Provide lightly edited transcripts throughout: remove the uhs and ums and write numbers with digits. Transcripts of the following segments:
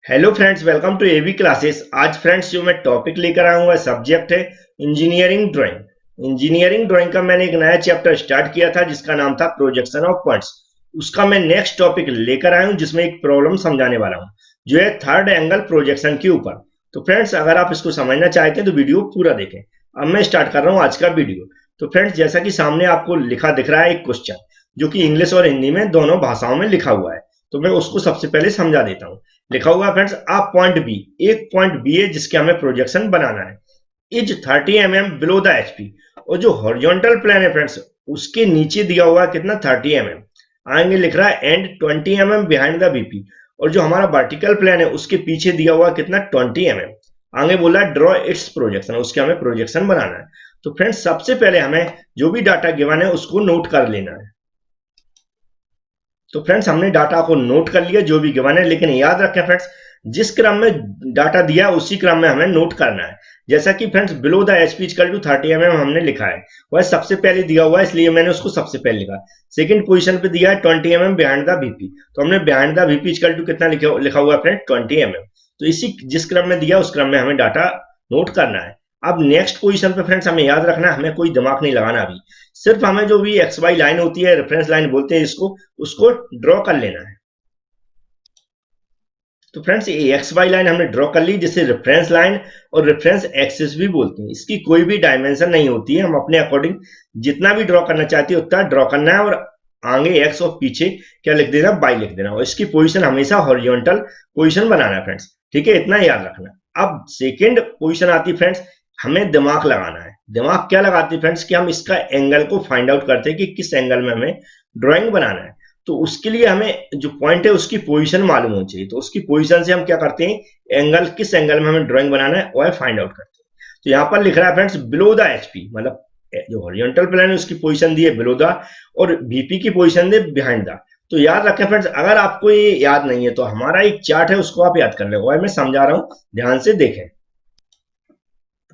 Hello friends, welcome to AV classes. आज friends जो मैं टॉपिक लेकर आया हूँ सब्जेक्ट है इंजीनियरिंग ड्राइंग। इंजीनियरिंग ड्राइंग का मैंने एक नया चैप्टर स्टार्ट किया था जिसका नाम था प्रोजेक्शन ऑफ पॉइंट्स। उसका मैं नेक्स्ट टॉपिक लेकर आया हूँ जिसमें एक प्रॉब्लम समझाने वाला हूँ जो है थर्ड एंगल प्रोजेक्शन के ऊपर। तो फ्रेंड्स अगर आप इसको समझना चाहते हैं तो वीडियो पूरा देखें। अब मैं स्टार्ट कर रहा हूँ आज का वीडियो। तो फ्रेंड्स जैसा कि सामने आपको लिखा दिख रहा है एक क्वेश्चन जो कि इंग्लिश और हिंदी में दोनों भाषाओं में लिखा हुआ है। तो मैं उसको सबसे पहले समझा देता हूँ। लिखा हुआ फ्रेंड्स, आप पॉइंट बी, एक पॉइंट बी है जिसके हमें प्रोजेक्शन बनाना है, is 30 mm below the HP. और जो हॉरिजॉन्टल प्लेन है फ्रेंड्स उसके नीचे दिया हुआ कितना 30 mm। आगे लिख रहा है and 20 mm behind the BP. और जो हमारा वर्टिकल प्लेन है उसके पीछे दिया हुआ कितना 20 mm। आगे बोला ड्रॉ इट्स प्रोजेक्शन, उसके हमें प्रोजेक्शन बनाना है। तो फ्रेंड्स सबसे पहले हमें जो भी डाटा गिवन है उसको नोट कर लेना है। तो फ्रेंड्स हमने डाटा को नोट कर लिया जो भी गिवन है, लेकिन याद रखें फ्रेंड्स जिस क्रम में डाटा दिया उसी क्रम में हमें नोट करना है। जैसा कि friends below the HP equal to 30 mm हमने लिखा है, वह सबसे पहले दिया हुआ है इसलिए मैंने उसको सबसे पहले लिखा। सेकंड पोजीशन पे दिया है 20 mm बिहाइंड द बीपी, तो हमने behind the BP equal to कितना लिखा हुआ है फ्रेंड 20 mm। तो इसी जिस क्रम में दिया उस क्रम में हमें डाटा नोट करना है। अब नेक्स्ट पोजीशन पे फ्रेंड्स हमें याद रखना है, हमें कोई दिमाग नहीं लगाना अभी, सिर्फ हमें जो भी एक्स वाई लाइन होती है, रेफरेंस लाइन बोलते हैं इसको, उसको ड्रॉ कर लेना है। तो फ्रेंड्स ये एक्स वाई लाइन हमने ड्रॉ कर ली जिसे रेफरेंस लाइन और रेफरेंस एक्सिस भी बोलते हैं। इसकी कोई भी डायमेंशन नहीं होती है, हम अपने अकॉर्डिंग जितना भी ड्रॉ करना चाहते हैं उतना ड्रॉ करना है। और आगे एक्स और पीछे क्या लिख देना, वाई लिख देना। और इसकी पोजीशन हमेशा हॉरिजॉन्टल पोजीशन बनाना है फ्रेंड्स, ठीक है, इतना याद रखना। अब सेकेंड पोजीशन आती है फ्रेंड्स, हमें दिमाग लगाना है। दिमाग क्या लगाते हैं फ्रेंड्स कि हम इसका एंगल को फाइंड आउट करते हैं कि किस एंगल में हमें ड्राइंग बनाना है। तो उसके लिए हमें जो पॉइंट है उसकी पोजीशन मालूम होनी चाहिए। तो उसकी पोजीशन से हम क्या करते हैं, एंगल किस एंगल में हमें ड्राइंग बनाना है वह फाइंड आउट करते हैं। तो यहाँ पर लिख रहा है फ्रेंड्स बिलो द एचपी, मतलब जो हॉरिजॉन्टल प्लेन है उसकी पोजीशन दी है बिलो द और बीपी की पोजीशन दी बिहाइंड द। तो याद रखें फ्रेंड्स, अगर आपको ये याद नहीं है तो हमारा एक चार्ट है उसको आप याद कर ले, वह मैं समझा रहा हूँ, ध्यान से देखें।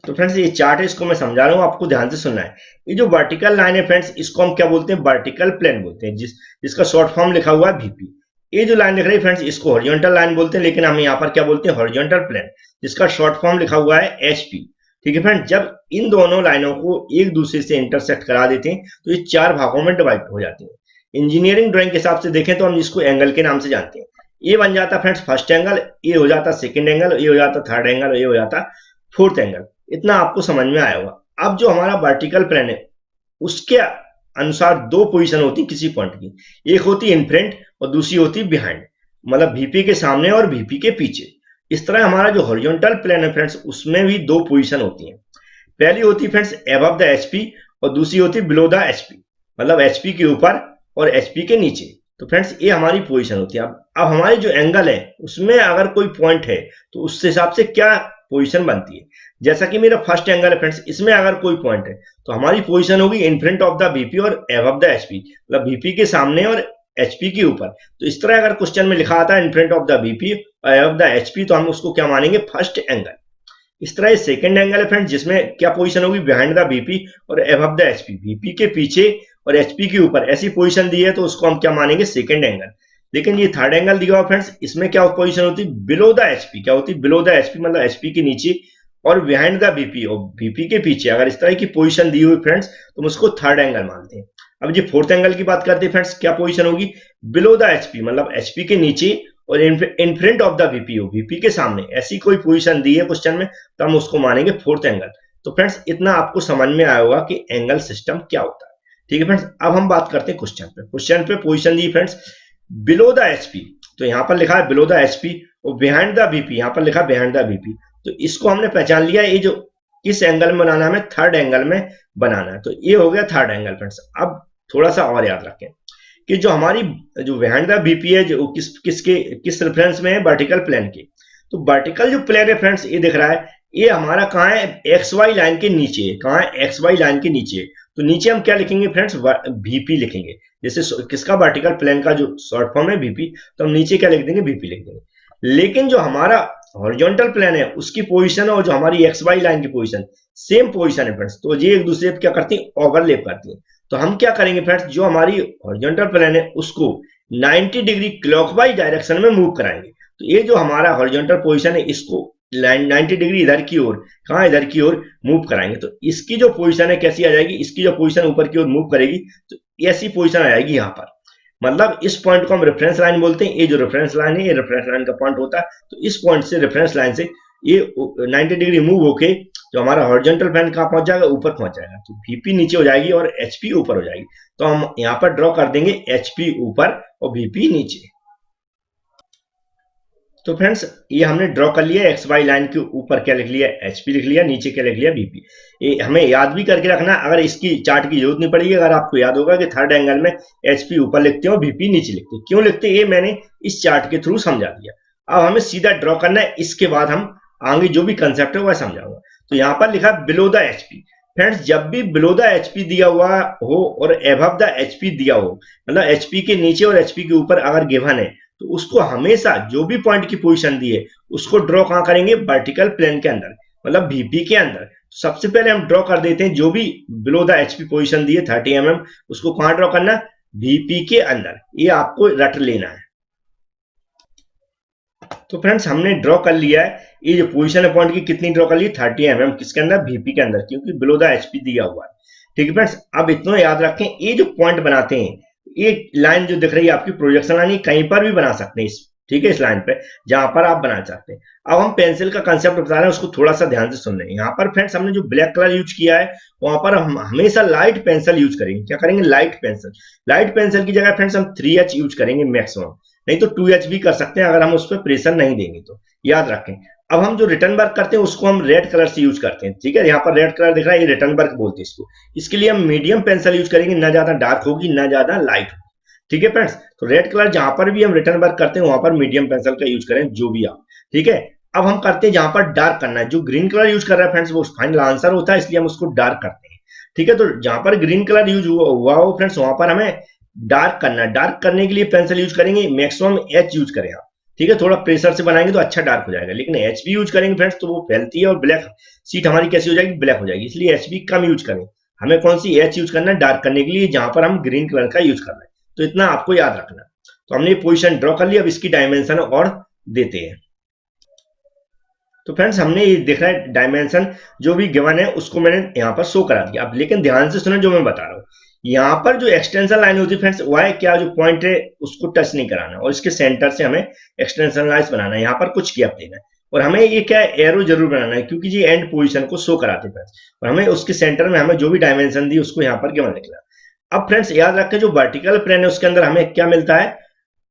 तो फ्रेंड्स ये चार्ट है, इसको मैं समझा रहा हूँ, आपको ध्यान से सुनना है। ये जो वर्टिकल लाइन है फ्रेंड्स इसको हम क्या बोलते हैं, वर्टिकल प्लेन बोलते हैं, जिसका शॉर्ट फॉर्म लिखा हुआ है बीपी। ये जो लाइन लिख रही है फ्रेंड्स इसको हॉरिजॉन्टल लाइन बोलते हैं, लेकिन हम यहाँ पर क्या बोलते हैं, हॉरिजॉन्टल प्लेन, जिसका शॉर्ट फॉर्म लिखा हुआ है एचपी। ठीक है फ्रेंड्स, जब इन दोनों लाइनों को एक दूसरे से इंटरसेक्ट करा देते हैं तो ये चार भागों में डिवाइड हो जाती है। इंजीनियरिंग ड्राइंग के हिसाब से देखें तो हम इसको एंगल के नाम से जानते हैं। ये बन जाता फ्रेंड्स फर्स्ट एंगल, ये हो जाता सेकेंड एंगल, ये हो जाता थर्ड एंगल, ये हो जाता फोर्थ एंगल। इतना आपको समझ में आया होगा। अब जो हमारा वर्टिकल प्लेन है उसके अनुसार दो पोजीशन होती है किसी पॉइंट की, एक होती है इन फ्रंट और दूसरी होती है बिहाइंड, मतलब वीपी के सामने और वीपी के पीछे। इस तरह हमारा जो हॉरिजॉन्टल प्लेन है फ्रेंड्स उसमें भी दो पोजीशन होती हैं। पहली होती है फ्रेंड्स अबव द एचपी और दूसरी होती है बिलो द एचपी, मतलब एचपी के ऊपर और एचपी के नीचे। तो फ्रेंड्स ये हमारी पोजीशन होती है। अब हमारी जो एंगल है उसमें अगर कोई पॉइंट है तो उस हिसाब से क्या पोजीशन बनती है। जैसा कि मेरा फर्स्ट एंगल है फ्रेंड्स, इसमें अगर कोई पॉइंट है तो हमारी पोजीशन होगी इन फ्रंट ऑफ द बीपी और अबव द एचपी, मतलब बीपी के सामने और एचपी के ऊपर। तो इस तरह अगर क्वेश्चन में लिखा आता है इन फ्रंट ऑफ द बीपी और अबव द एचपी तो हम उसको क्या मानेंगे, फर्स्ट एंगल। इस तरह सेकंड एंगल है फ्रेंड्स जिसमें क्या पोजीशन होगी, बिहाइंड द बीपी और अबव द एचपी, बीपी के पीछे और एचपी के ऊपर, ऐसी पोजीशन दी है तो उसको हम क्या मानेंगे, सेकंड एंगल। लेकिन ये थर्ड एंगल दिया हुआ फ्रेंड्स, इसमें क्या पोजीशन होती है, बिलो द एचपी। क्या होती है, बिलो द एचपी, मतलब एचपी के नीचे और बिहाइंड द बीपी और बीपी के पीछे। अगर इस तरह की पोजीशन दी हुई फ्रेंड्स तो हम उसको थर्ड एंगल मानते हैं। अब ये फोर्थ एंगल की बात करते हैं फ्रेंड्स, क्या पोजीशन होगी, बिलो द एचपी, मतलब एचपी के नीचे और इन फ्रंट ऑफ द बीपी हो, बीपी के सामने, ऐसी कोई पोजीशन दी है क्वेश्चन में तो हम उसको मानेंगे फोर्थ एंगल। तो फ्रेंड्स इतना आपको समझ में आया होगा कि एंगल सिस्टम क्या होता है। ठीक है फ्रेंड्स, अब हम बात करते हैं क्वेश्चन पे। क्वेश्चन पे position the friends below the HP, तो यहाँ पर लिखा है बिलो द एचपी, और बिहाइंड द बीपी यहाँ पर लिखा है बिहाइंड द बीपी। तो इसको हमने पहचान लिया, ये जो किस एंगल में बनाना है, हमें थर्ड एंगल में बनाना है। तो ये हो गया थर्ड एंगल फ्रेंड्स। अब थोड़ा सा और याद रखें कि जो हमारी जो बिहाइंड द बीपी है जो किस रेफरेंस में है, वर्टिकल प्लेन के। तो वर्टिकल जो प्लेन है फ्रेंड्स ये दिख रहा है, ये हमारा कहाँ है, एक्स वाई लाइन के नीचे है। कहाँ है, एक्स वाई लाइन के नीचे। तो नीचे हम क्या लिखेंगे फ्रेंड्स, बीपी लिखेंगे। जैसे किसका, वर्टिकल प्लेन का जो शॉर्ट फॉर्म है बीपी, तो हम नीचे क्या लिख देंगे, बीपी लिख देंगे। लेकिन जो हमारा हॉरिजॉन्टल प्लेन है उसकी पोजीशन और जो हमारी एक्स वाई लाइन की पोजीशन सेम पोजीशन है फ्रेंड्स, तो ये एक दूसरे पे क्या करती है, ओवरलैप करती है। तो हम क्या करेंगे फ्रेंड्स, जो हमारी हॉरिजॉन्टल प्लेन है उसको 90 डिग्री क्लॉकवाइज डायरेक्शन में मूव कराएंगे। तो ये जो हमारा हॉरिजॉन्टल पोजीशन है इसको 90 डिग्री इधर की ओर, कहाँ इधर की ओर मूव कराएंगे। तो इसकी जो पोजीशन है कैसी आ जाएगी, इसकी जो पोजीशन ऊपर की ओर मूव करेगी तो ऐसी पोजीशन आ जाएगी यहाँ पर। मतलब इस पॉइंट को हम रेफरेंस लाइन बोलते हैं। ये जो रेफरेंस लाइन है ये रेफरेंस लाइन का पॉइंट होता है। तो इस पॉइंट से रेफरेंस लाइन से ये 90 डिग्री मूव होके जो हमारा हॉरिजॉन्टल प्लेन कहाँ पहुंच जाएगा, ऊपर पहुंच जाएगा। तो VP नीचे हो जाएगी और HP ऊपर हो जाएगी। तो हम यहाँ पर ड्रॉ कर देंगे HP ऊपर और VP नीचे। तो फ्रेंड्स ये हमने ड्रॉ कर लिया XY लाइन के ऊपर क्या लिख लिया, HP लिख लिया, नीचे क्या लिख लिया, VP। ये हमें याद भी करके रखना, अगर इसकी चार्ट की जरूरत नहीं पड़ेगी। अगर आपको याद होगा कि थर्ड एंगल में HP ऊपर लिखते हैं और VP नीचे लिखते हैं। क्यों लिखते हैं ये मैंने इस चार्ट के थ्रू समझा दिया। अब हमें सीधा ड्रॉ करना है, इसके बाद हम आगे जो भी कंसेप्ट है वह समझाऊंगा। तो यहाँ पर लिखा बिलो द HP। फ्रेंड्स जब भी बिलो द HP दिया हुआ हो और एबव द HP दिया हो, मतलब HP के नीचे और HP के ऊपर अगर गिवन है, तो उसको हमेशा जो भी पॉइंट की पोजीशन दी है उसको ड्रॉ कहां करेंगे, वर्टिकल प्लेन के अंदर, मतलब VP के अंदर। सबसे पहले हम ड्रॉ कर देते हैं जो भी बिलो द HP पोजीशन दी है 30 mm, उसको कहां ड्रॉ करना, VP के अंदर। ये आपको रट लेना है। तो फ्रेंड्स हमने ड्रॉ कर लिया है, ये जो पोजीशन है पॉइंट की कितनी ड्रॉ कर ली, 30 mm किसके अंदर, VP के अंदर, क्योंकि बिलो द HP दिया हुआ है। ठीक है फ्रेंड्स, अब इतना याद रखें, ये जो पॉइंट बनाते हैं, ये लाइन जो दिख रही है आपकी प्रोजेक्शन लाइन, कहीं पर भी बना सकते हैं इस, ठीक है, इस लाइन पे जहां पर आप बनाना चाहते हैं। अब हम पेंसिल का कंसेप्ट बता रहे हैं, उसको थोड़ा सा ध्यान से सुन लें। यहाँ पर फ्रेंड्स हमने जो ब्लैक कलर यूज किया है वहां पर हम हमेशा लाइट पेंसिल यूज करेंगे। क्या करेंगे, लाइट पेंसिल। लाइट पेंसिल की जगह फ्रेंड्स हम 3H यूज करेंगे मैक्सिमम, नहीं तो 2H भी कर सकते हैं अगर हम उस पर प्रेशर नहीं देंगे तो, याद रखें। अब हम जो रिटर्न वर्क करते हैं उसको हम रेड कलर से यूज करते हैं। ठीक है, यहाँ पर रेड कलर दिख रहा है, ये रिटर्न वर्क बोलते हैं इसको। इसके लिए हम मीडियम पेंसिल यूज करेंगे, ना ज्यादा डार्क होगी ना ज्यादा लाइट होगी। ठीक है फ्रेंड्स, तो रेड कलर जहां पर भी हम रिटर्न वर्क करते हैं वहां पर मीडियम पेंसिल का यूज करें, जो भी आप। ठीक है, अब हम करते हैं जहां पर डार्क करना है, जो ग्रीन कलर यूज कर रहा है फ्रेंड्स वो फाइनल आंसर होता है, इसलिए हम उसको डार्क करते हैं। ठीक है, तो जहां पर ग्रीन कलर यूज हुआ हो फ्रेंड्स वहां पर हमें डार्क करना है। डार्क करने के लिए पेंसिल यूज करेंगे, मैक्सिमम H यूज करें आप। ठीक है, थोड़ा प्रेशर से बनाएंगे तो अच्छा डार्क हो जाएगा, लेकिन H भी यूज करेंगे फ्रेंड्स तो वो फैलती है और ब्लैक सीट हमारी कैसी हो जाएगी, ब्लैक हो जाएगी। इसलिए H भी कम यूज करें। हमें कौन सी H यूज करना है, डार्क करने के लिए, जहां पर हम ग्रीन कलर का यूज करना है। तो इतना आपको याद रखना। तो हमने ये पोजीशन ड्रॉ कर लिया, अब इसकी डायमेंशन और देते हैं। तो फ्रेंड्स हमने ये देखना है डायमेंशन जो भी गिवन है उसको मैंने यहाँ पर शो करा दिया। अब लेकिन ध्यान से सुनो जो मैं बता रहा हूँ, यहाँ पर जो एक्सटेंशन लाइन होती है फ्रेंड्स वह है क्या, जो पॉइंट है उसको टच नहीं कराना और इसके सेंटर से हमें एक्सटेंशन लाइन बनाना है। यहाँ पर कुछ गैप देना है और हमें ये क्या है, एरो जरूर बनाना है, क्योंकि ये एंड पोजीशन को शो कराते हैं फ्रेंड्स। और हमें उसके सेंटर में हमें जो भी डायमेंशन दी उसको यहाँ पर गिवन लिखना। अब फ्रेंड्स याद रखें, जो वर्टिकल प्लेन है उसके अंदर हमें क्या मिलता है,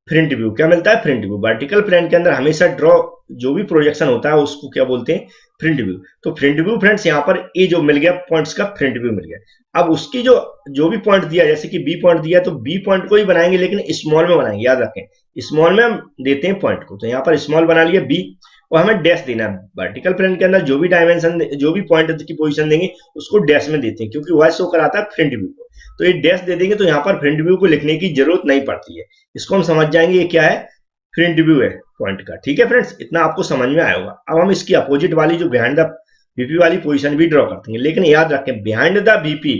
फ्रंट व्यू। क्या मिलता है, फ्रंट व्यू। वर्टिकल प्लेन के अंदर हमेशा ड्रॉ जो भी प्रोजेक्शन होता है उसको क्या बोलते हैं, फ्रंट व्यू। तो फ्रंट व्यू फ्रेंड्स यहाँ पर ये जो मिल गया पॉइंट्स का फ्रंट व्यू मिल गया। अब उसकी जो भी पॉइंट दिया, जैसे कि B पॉइंट दिया तो B पॉइंट को ही बनाएंगे, लेकिन स्मॉल में बनाएंगे। याद रखें, स्मॉल में हम देते हैं पॉइंट को। तो यहाँ पर स्मॉल बना लिया B और हमें डैश देना है। वर्टिकल प्लेन के अंदर जो भी डायमेंशन, जो भी पॉइंट की पोजीशन देंगे उसको डैश में देते हैं, क्योंकि वह शो कराता है फ्रंट व्यू को। तो ये डैश दे देंगे तो यहाँ पर फ्रंट व्यू को लिखने की जरूरत नहीं पड़ती है। इसको हम समझ जाएंगे ये क्या है, फ्रंट व्यू है पॉइंट का। ठीक है फ्रेंड्स, इतना आपको समझ में आया होगा। अब हम इसकी अपोजिट वाली जो बिहाइंड द VP वाली पोजीशन भी ड्रॉ करते हैं, लेकिन याद रखें बिहाइंड द VP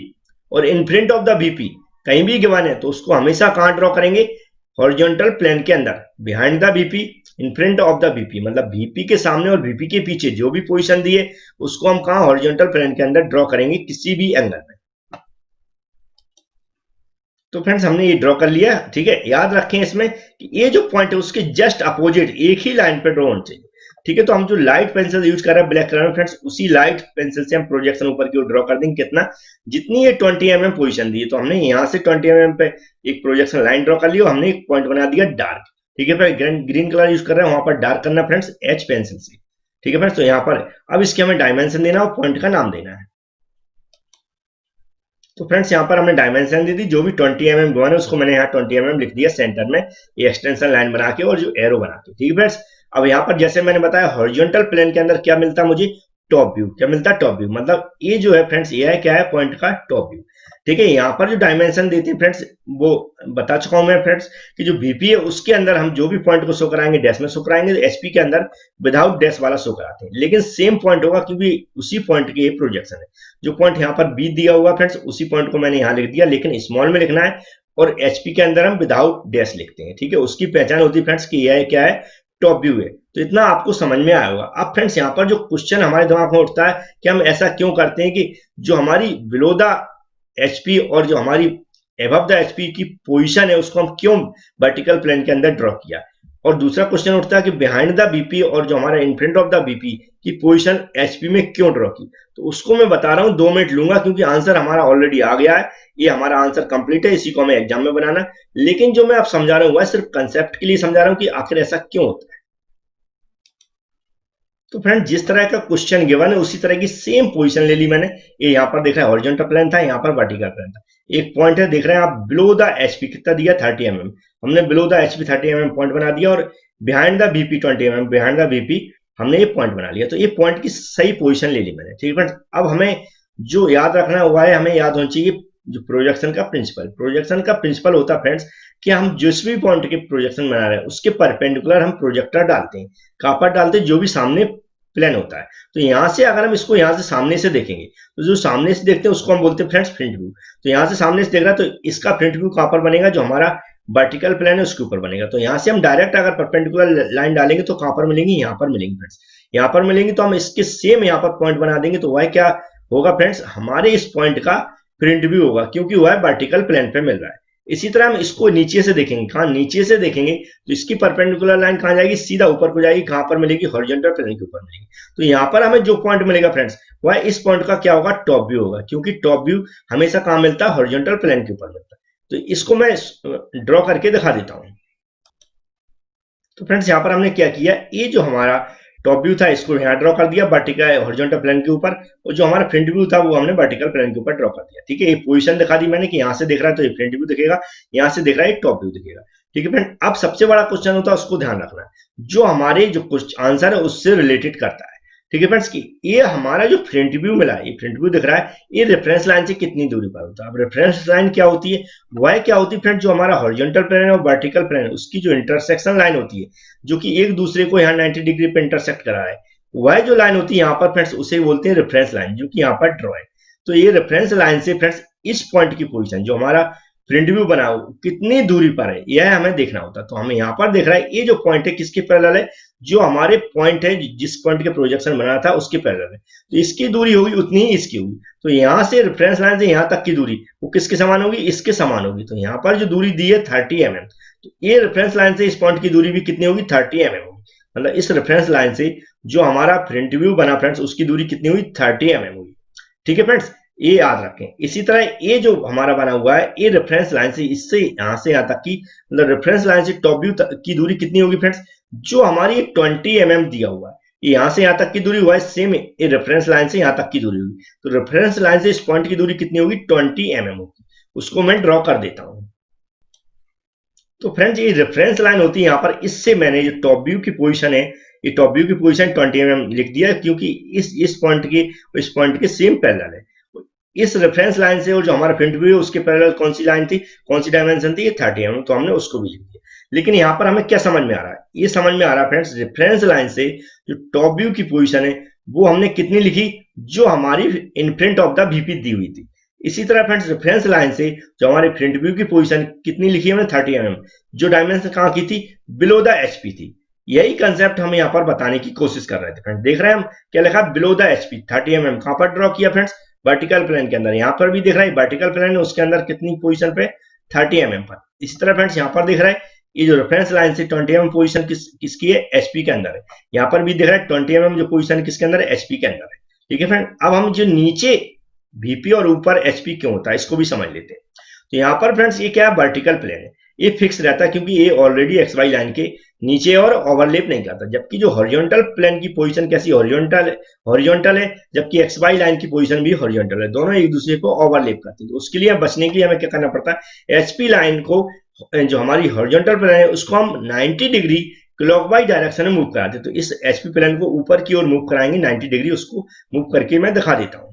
और इन फ्रंट ऑफ द VP कहीं भी गिवन है तो उसको हमेशा कहां ड्रॉ करेंगे, हॉरिजॉन्टल प्लेन के अंदर। Behind the VP in front of the VP, मतलब VP के सामने और VP के पीछे जो भी पोजीशन दी है उसको हम कहां, हॉरिजॉन्टल प्लेन के अंदर ड्रॉ करेंगे किसी भी एंगल में। तो फ्रेंड्स हमने ये ड्रॉ कर लिया। ठीक है, याद रखें इसमें कि ये जो पॉइंट है उसके जस्ट अपोजिट एक ही लाइन पे ड्रॉ होना चाहिए। ठीक है, तो हम जो लाइट पेंसिल यूज कर रहे हैं ब्लैक कलर में फ्रेंड्स, उसी लाइट पेंसिल से हम प्रोजेक्शन ऊपर की ओर ड्रॉ कर देंगे। कितना, जितनी ये 20 mm पोजीशन दी है तो हमने यहाँ से 20 mm पे एक प्रोजेक्शन लाइन ड्रॉ कर ली और हमने एक पॉइंट बना दिया डार्क। ठीक है, फिर ग्रीन कलर यूज कर रहे हैं वहां पर डार्क करना फ्रेंड्स H पेंसिल से। ठीक है फ्रेंड्स, तो यहाँ पर अब इसके हमें डायमेंशन देना और पॉइंट का नाम देना है। तो फ्रेंड्स यहाँ पर हमने डायमेंशन दी थी, जो भी 20 mm गिवन है उसको मैंने यहाँ 20 mm लिख दिया सेंटर में, ये एक्सटेंशन लाइन बना के और जो एरो बना के। ठीक है फ्रेंड्स, अब यहाँ पर जैसे मैंने बताया हॉरिजॉन्टल प्लेन के अंदर क्या मिलता है मुझे, टॉप व्यू। क्या मिलता है, टॉप व्यू। मतलब ये जो है फ्रेंड्स ये है क्या है, पॉइंट का टॉप व्यू। ठीक है, यहाँ पर जो डायमेंशन देते हैं फ्रेंड्स वो बता चुका हूं मैं फ्रेंड्स कि जो VP है उसके अंदर हम जो भी पॉइंट को शो कराएंगे डैश में शो कराएंगे, तो HP के अंदर विदाउट डैश वाला शो कराते हैं, लेकिन सेम पॉइंट होगा क्योंकि उसी पॉइंट के ये प्रोजेक्शन है। जो पॉइंट यहाँ पर B दिया हुआ फ्रेंड्स उसी पॉइंट को मैंने यहाँ लिख दिया, लेकिन स्मॉल में लिखना है और HP के अंदर हम विदाउट डैश लिखते हैं। ठीक है, उसकी पहचान होती है फ्रेंड्स कि यह क्या है, टॉप व्यू है। तो इतना आपको समझ में आया होगा। अब फ्रेंड्स यहाँ पर जो क्वेश्चन हमारे दिमाग में उठता है कि हम ऐसा क्यों करते हैं कि जो हमारी बिलो द एचपी और जो हमारी एबव द एचपी की पोजीशन है उसको हम क्यों वर्टिकल प्लेन के अंदर ड्रॉ किया। और दूसरा क्वेश्चन उठता है कि बिहाइंड द बीपी और जो हमारा इन फ्रंट ऑफ द बीपी की पोजीशन एचपी में क्यों ड्रॉ की। तो उसको मैं बता रहा हूँ 2 मिनट लूंगा क्योंकि आंसर हमारा ऑलरेडी आ गया है। ये हमारा आंसर कंप्लीट है, इसी को हमें एग्जाम में बनाना। लेकिन जो मैं अब समझा रहा हूँ सिर्फ कंसेप्ट के लिए समझा रहा हूँ कि आखिर ऐसा क्यों होता है। तो फ्रेंड जिस तरह का क्वेश्चन गिवन है उसी तरह की सेम पोजीशन ले ली मैंने। ये यहाँ पर देख रहा है हॉरिजॉन्टल प्लेन था, यहाँ पर वर्टिकल प्लेन था। एक पॉइंट है, देख रहे हैं आप बिलो द एचपी कितना दिया 30 mm। हमने below the HP 30 mm point बना दिया और behind the BP 20 mm, behind the BP हमने ये पॉइंट बना लिया। तो ये पॉइंट की सही पोजीशन ले ली मैंने, ठीक है फ्रेंड। अब हमें जो याद रखना हुआ है, हमें याद होना चाहिए जो प्रोजेक्शन का प्रिंसिपल। प्रोजेक्शन का प्रिंसिपल होता है फ्रेंड्स कि हम जिस भी पॉइंट के प्रोजेक्शन बना रहे हैं उसके परपेंडिकुलर हम प्रोजेक्टर डालते हैं। कहां पर डालते हैं? जो भी सामने प्लेन होता है। तो यहां से अगर हम इसको यहां से सामने से देखेंगे तो जो सामने से देखते हैं उसको हम बोलते हैं फ्रेंड्स फ्रंट व्यू। तो यहां से सामने से देख रहा है तो इसका फ्रंट व्यू कहां पर बनेगा? जो हमारा वर्टिकल प्लेन है उसके ऊपर बनेगा। तो यहां से हम डायरेक्ट अगर परपेंडिकुलर लाइन डालेंगे तो कहां पर मिलेंगी? यहां पर मिलेंगी फ्रेंड्स। यहां पर मिलेंगी तो हम इसके सेम यहां पर पॉइंट बना देंगे। तो वह क्या होगा फ्रेंड्स? हमारे इस पॉइंट का फ्रंट व्यू होगा क्योंकि वह वर्टिकल प्लेन पे मिल रहा है। इसी तरह हम इसको नीचे से देखेंगे। कहां? नीचे से देखेंगे तो इसकी परपेंडिकुलर लाइन कहां जाएगी? सीधा ऊपर को जाएगी। कहां पर मिलेगी? हॉरिजॉन्टल प्लेन के ऊपर मिलेगी। तो यहां पर हमें जो पॉइंट मिलेगा फ्रेंड्स वह इस पॉइंट का क्या होगा? टॉप व्यू होगा, क्योंकि टॉप व्यू हमेशा कहां मिलता है? हॉरिजॉन्टल प्लेन के ऊपर मिलता है। तो इसको मैं ड्रॉ करके दिखा देता हूं। तो फ्रेंड्स यहां पर हमने क्या किया, ये जो हमारा टॉप व्यू था इसको यहां ड्रॉ कर दिया वर्टिकल हॉरिजॉन्टल प्लेन के ऊपर, और जो हमारा फ्रंट व्यू था वो हमने वर्टिकल प्लेन के ऊपर ड्रॉ कर दिया। ठीक है, ये पोजीशन दिखा दी मैंने कि यहां से देख रहा है तो ये फ्रंट व्यू दिखेगा, यहां से देख रहा है टॉप व्यू दिखेगा। ठीक है फ्रेंड, अब सबसे बड़ा क्वेश्चन होता है उसको ध्यान रखना है जो हमारे जो आंसर है उससे रिलेटेड करता है। ठीक है फ्रेंड्स, की ये हमारा जो फ्रंट व्यू मिला है, ये फ्रंट व्यू दिख रहा है, ये रेफरेंस लाइन से कितनी दूरी पर होता है। अब रेफरेंस लाइन क्या होती है? वह क्या होती है फ्रेंड? जो हमारा हॉरिजॉन्टल प्लेन है और वर्टिकल प्लेन है उसकी जो इंटरसेक्शन लाइन होती है, जो कि एक दूसरे को यहाँ 90 डिग्री पे इंटरसेक्ट करा है, वह जो लाइन होती है यहाँ पर फ्रेंड्स उसे बोलते हैं रेफरेंस लाइन, जो कि यहाँ पर ड्रॉ है। तो ये रेफरेंस लाइन से फ्रेंड्स इस पॉइंट की पोजीशन जो हमारा फ्रंट व्यू बना कितनी दूरी पर है यह हमें देखना होता है। तो हमें यहाँ पर देख रहा है ये जो पॉइंट है किसके पैरेलल है? जो हमारे पॉइंट है जिस पॉइंट के प्रोजेक्शन बना था उसके पैरेलल है। तो इसकी दूरी होगी उतनी ही इसकी होगी। तो यहाँ से रेफरेंस लाइन से यहाँ तक की दूरी वो किसके समान होगी? इसके समान होगी। तो यहाँ पर जो दूरी दी है 30 mm, तो ये रेफरेंस लाइन से इस पॉइंट की दूरी भी कितनी होगी? 30 mm होगी। मतलब इस रेफरेंस लाइन से जो हमारा फ्रंट व्यू बना फ्रेंड्स उसकी दूरी कितनी हुई? 30 mm हुई। ठीक है फ्रेंड्स, ये याद रखें। इसी तरह ये जो हमारा बना हुआ है ये रेफरेंस लाइन से इससे यहां से यहां तक की, मतलब रेफरेंस लाइन से टॉप व्यू की दूरी कितनी होगी फ्रेंड्स? जो हमारी 20 mm दिया हुआ है, ये यहां से यहां तक की दूरी हुआ है, सेम ये रेफरेंस लाइन से यहां तक की दूरी होगी। तो रेफरेंस लाइन से इस पॉइंट की दूरी कितनी होगी? 20 mm होगी। उसको मैं ड्रॉ कर देता हूं। तो फ्रेंड्स ये रेफरेंस लाइन होती है यहाँ पर, इससे मैंने जो टॉप व्यू की पोजीशन है, ये टॉप व्यू की पोजीशन 20 mm लिख दिया क्योंकि इस पॉइंट की इस पॉइंट के सेम पैरेलल है। इस रेफरेंस लाइन से और जो हमारा फ्रंट व्यू है उसके पैरेलल कौन सी लाइन थी, कौन सी डायमेंशन थी? ये 30 mm। तो हमने उसको भी लिख दिया। लेकिन यहाँ पर हमें क्या समझ में आ रहा है? ये समझ में आ रहा है फ्रेंड्स, रेफरेंस लाइन से जो टॉप व्यू की पोजीशन है वो हमने कितनी लिखी? जो हमारी in front of the VP दी हुई थी। इसी तरह फ्रेंड्स रेफरेंस लाइन से जो हमारे फ्रंट व्यू की पोजीशन कितनी लिखी हमने? 30 mm। जो डायमेंशन कहाँ की थी? बिलो द एचपी थी। यही कंसेप्ट हम यहाँ पर बताने की कोशिश कर रहे थे फ्रेंड्स। देख रहे हैं हम क्या लिखा? Below the HP 30 mm। कहां पर ड्रॉ किया फ्रेंड्स? वर्टिकल प्लेन के अंदर। यहाँ पर भी दिख रहा है वर्टिकल प्लेन है उसके अंदर कितनी पोजीशन पे? 30 mm पर। इसी तरह फ्रेंड्स यहाँ पर दिख रहा है ये जो रेफरेंस लाइन से 20 mm पोजीशन किसकी है? एचपी के अंदर है। यहाँ पर भी दिख रहा है 20 mm जो पोजीशन किसके अंदर है? एचपी के अंदर है। ठीक है फ्रेंड, अब हम जो नीचे वीपी और ऊपर एचपी क्यों होता है इसको भी समझ लेते हैं। तो यहाँ पर फ्रेंड्स ये क्या है? वर्टिकल प्लेन है, ये फिक्स रहता है क्योंकि ये ऑलरेडी एक्स वाई लाइन के नीचे और ओवरलैप नहीं करता। जबकि जो हॉरिजॉन्टल प्लेन की पोजीशन कैसी? हॉरिजॉन्टल है, जबकि एक्स वाई लाइन की पोजीशन भी हॉरिजॉन्टल है। दोनों एक दूसरे को ओवरलैप करते हैं। तो उसके लिए बचने के लिए हमें क्या करना पड़ता है? एचपी लाइन को जो हमारी हॉरिजॉन्टल प्लेन है उसको हम 90 डिग्री क्लॉकवाइज डायरेक्शन में मूव कराते हैं। तो इस एचपी प्लेन को ऊपर की ओर मूव कराएंगे 90 डिग्री, उसको मूव करके मैं दिखा देता हूं।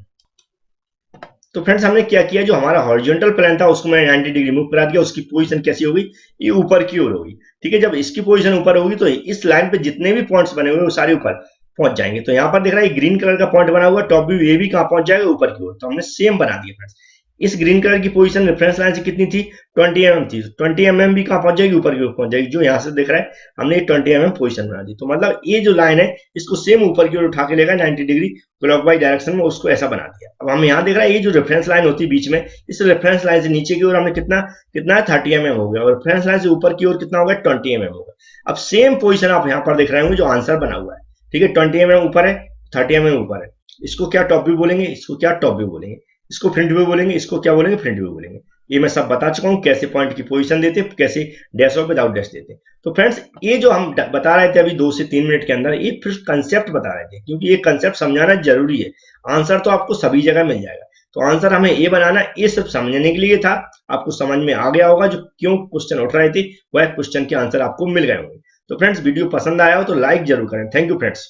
तो फ्रेंड्स हमने क्या किया, जो हमारा हॉरिजॉन्टल प्लेन था उसको मैंने 90 डिग्री मूव करा दिया। उसकी पोजीशन कैसी होगी? ये ऊपर की ओर होगी। ठीक है, जब इसकी पोजीशन ऊपर होगी तो इस लाइन पे जितने भी पॉइंट्स बने हुए वो सारे ऊपर पहुंच जाएंगे। तो यहाँ पर देख रहा है ग्रीन कलर का पॉइंट बना हुआ टॉप व्यू, ये भी कहां पहुंच जाएगा? ऊपर की ओर। तो हमने सेम बना दिया फ्रेंड्स। इस ग्रीन कलर की पोजीशन रेफरेंस लाइन से कितनी थी, 20 mm थी। 20 mm भी कहाँ पहुंच जाएगी, ऊपर की ओर पहुंच जाएगी। जो यहाँ से दिख रहा है हमने 20 mm पोजीशन बना दी, तो मतलब ये जो लाइन है इसको सेम ऊपर की ओर उठा के लेगा 90 डिग्री क्लॉकवाइज डायरेक्शन में, उसको ऐसा बना दिया। अब हम यहाँ देख रहे हैं ये जो रेफरेंस लाइन होती है बीच में, इस रेफरेंस लाइन से नीचे की ओर हमने कितना कितना 30 mm हो गया, और रेफरेंस लाइन से ऊपर की ओर कितना होगा, 20 mm होगा। अब सेम पोजीशन आप यहाँ पर देख रहे होंगे जो आंसर बना हुआ है, ठीक है। 20 mm ऊपर है, 30 mm ऊपर है। इसको क्या टॉप व्यू बोलेंगे, इसको क्या टॉप व्यू बोलेंगे, इसको फ्रंट व्यू बोलेंगे, इसको क्या बोलेंगे, फ्रंट व्यू बोलेंगे। ये मैं सब बता चुका हूँ, कैसे पॉइंट की पोजीशन देते, कैसे डैश और विदाउट डैश देते। तो फ्रेंड्स ये जो हम बता रहे थे अभी 2 से 3 मिनट के अंदर, ये फिर कंसेप्ट बता रहे थे, क्योंकि ये कंसेप्ट समझाना जरूरी है। आंसर तो आपको सभी जगह मिल जाएगा, तो आंसर हमें ये बनाना, ये सब समझने के लिए था। आपको समझ में आ गया होगा जो क्यों क्वेश्चन उठ रहे थे, वह क्वेश्चन के आंसर आपको मिल गए होंगे। तो फ्रेंड्स वीडियो पसंद आया हो तो लाइक जरूर करें। Thank you friends.